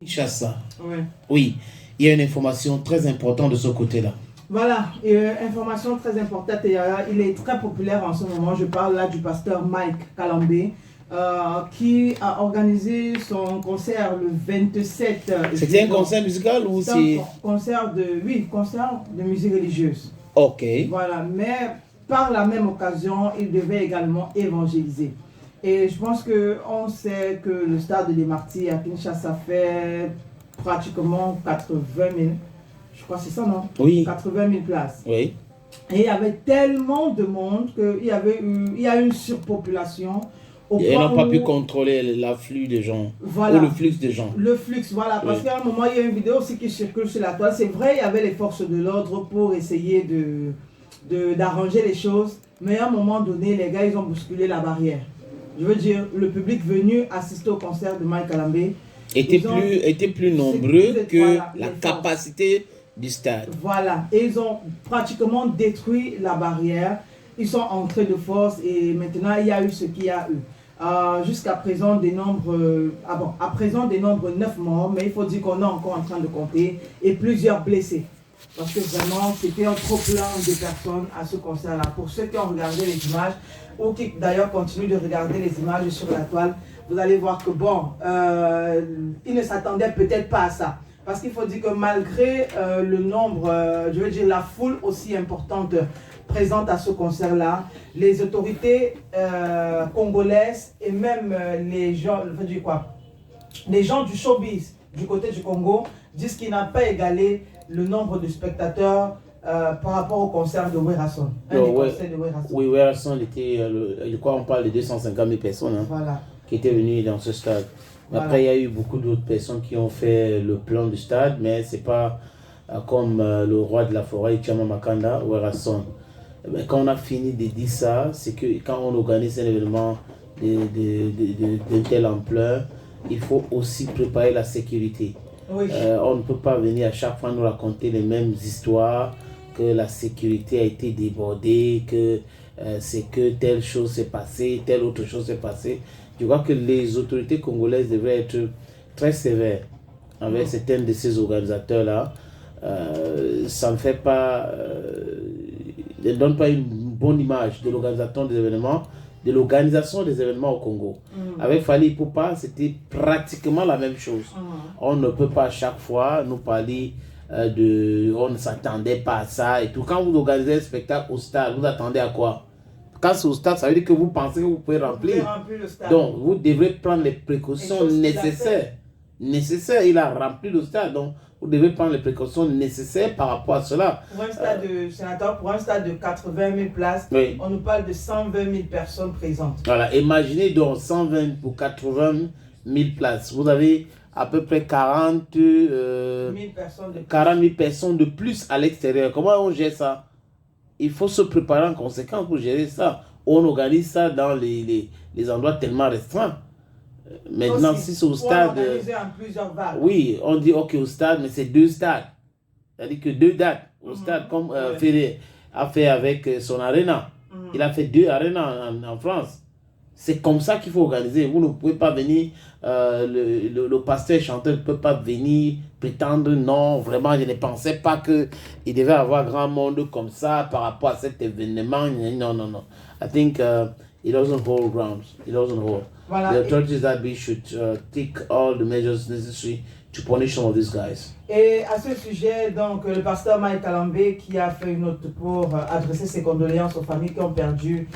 Kinshasa. Oui. Oui, il y a une information très importante de ce côté-là. Voilà, information très importante. Il est très populaire en ce moment. Je parle là du pasteur Mike Kalambé, qui a organisé son concert le 27 C'était un concert musical ou c'est... concert de musique religieuse. Ok. Voilà, mais par la même occasion, il devait également évangéliser. Et je pense qu'on sait que le stade des Martyrs à Kinshasa fait pratiquement 80 000. Je crois que c'est ça, non? Oui. 80 000 places. Oui. Et il y avait tellement de monde qu'il y a eu une surpopulation. Ils n'ont pas pu contrôler l'afflux des gens, voilà, ou le flux des gens. Le flux, voilà. Parce qu'à un moment, il y a une vidéo aussi qui circule sur la toile. C'est vrai, il y avait les forces de l'ordre pour essayer d'arranger les choses. Mais à un moment donné, les gars, ils ont bousculé la barrière. Je veux dire, le public venu assister au concert de Mike Kalambé était plus nombreux que voilà, la capacité du stade. Voilà, et ils ont pratiquement détruit la barrière. Ils sont entrés de force et maintenant il y a eu ce qu'il y a eu. Jusqu'à présent, à présent, des nombres 9 morts, mais il faut dire qu'on est encore en train de compter et plusieurs blessés. Parce que vraiment, c'était un trop plein de personnes à ce concert-là. Pour ceux qui ont regardé les images, ou qui d'ailleurs continuent de regarder les images sur la toile, vous allez voir que bon, ils ne s'attendaient peut-être pas à ça. Parce qu'il faut dire que malgré le nombre, je veux dire la foule aussi importante présente à ce concert-là, les autorités congolaises et même les gens, les gens du showbiz du côté du Congo disent qu'il n'a pas égalé le nombre de spectateurs par rapport au concert de Werason. Oui, Werason était, je crois on parle de 250 000 personnes voilà, qui étaient venues dans ce stade. Voilà. Après, il y a eu beaucoup d'autres personnes qui ont fait le plan du stade, mais ce n'est pas comme le roi de la forêt, Tchama Makanda, Werason. Quand on a fini de dire ça, c'est que quand on organise un événement de telle ampleur, il faut aussi préparer la sécurité. Oui. On ne peut pas venir à chaque fois nous raconter les mêmes histoires, que la sécurité a été débordée, que c'est que telle chose s'est passée, telle autre chose s'est passée. Je crois que les autorités congolaises devraient être très sévères avec certains de ces organisateurs-là. Ça ne fait pas... ne donne pas une bonne image de l'organisation des événements, de l'organisation des événements au Congo. Avec Fally Ipupa, c'était pratiquement la même chose. On ne peut pas à chaque fois nous parler on ne s'attendait pas à ça et tout. Quand vous organisez un spectacle au stade, vous attendez à quoi? Quand c'est au stade, ça veut dire que vous pensez que vous pouvez remplir. Le stade. Donc, vous devrez prendre les précautions nécessaires. Il a rempli le stade, donc vous devez prendre les précautions nécessaires par rapport à cela. Pour un stade pour un stade de 80 000 places, oui, on nous parle de 120 000 personnes présentes. Voilà, imaginez donc 120 pour 80 000 places. Vous avez à peu près 40 000 personnes de plus à l'extérieur. Comment on gère ça? Il faut se préparer en conséquence pour gérer ça. On organise ça dans les endroits tellement restreints. Maintenant, si c'est au stade... en plusieurs vagues. Oui, on dit ok au stade, mais c'est 2 stades. C'est-à-dire que 2 dates au stade, comme Ferré a fait avec son arena. Il a fait 2 arénas en France. C'est comme ça qu'il faut organiser. Vous ne pouvez pas venir, le pasteur chanteur ne peut pas venir prétendre non, vraiment je ne pensais pas qu'il devait avoir grand monde comme ça par rapport à cet événement. Non. I think it doesn't hold ground. It doesn't hold. Voilà. The authorities that we should take all the measures necessary to punish some of these guys. Et à ce sujet, donc, le pasteur Mike Kalambé qui a fait une note pour adresser ses condoléances aux familles qui ont perdu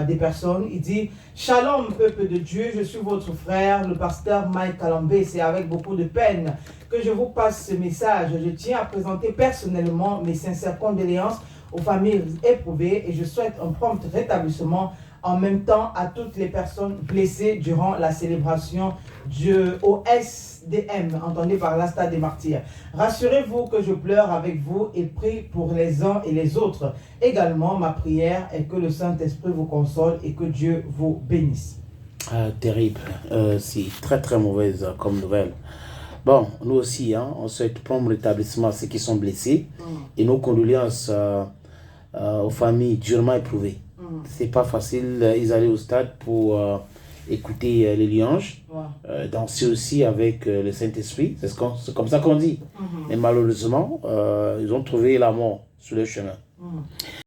des personnes, il dit « Shalom, peuple de Dieu, je suis votre frère, le pasteur Mike Kalambé. C'est avec beaucoup de peine que je vous passe ce message. Je tiens à présenter personnellement mes sincères condoléances aux familles éprouvées et je souhaite un prompt rétablissement en même temps à toutes les personnes blessées durant la célébration du OSDM, entendu par la Stade des Martyrs. Rassurez-vous que je pleure avec vous et prie pour les uns et les autres. Également, ma prière est que le Saint-Esprit vous console et que Dieu vous bénisse. Terrible. C'est très mauvaise comme nouvelle. Bon, nous aussi, on souhaite prompt rétablissement à ceux qui sont blessés et nos condoléances aux familles durement éprouvées. C'est pas facile, ils allaient au stade pour écouter les louanges, danser aussi avec le Saint-Esprit. C'est comme ça qu'on dit. Mais malheureusement, ils ont trouvé la mort sur le chemin.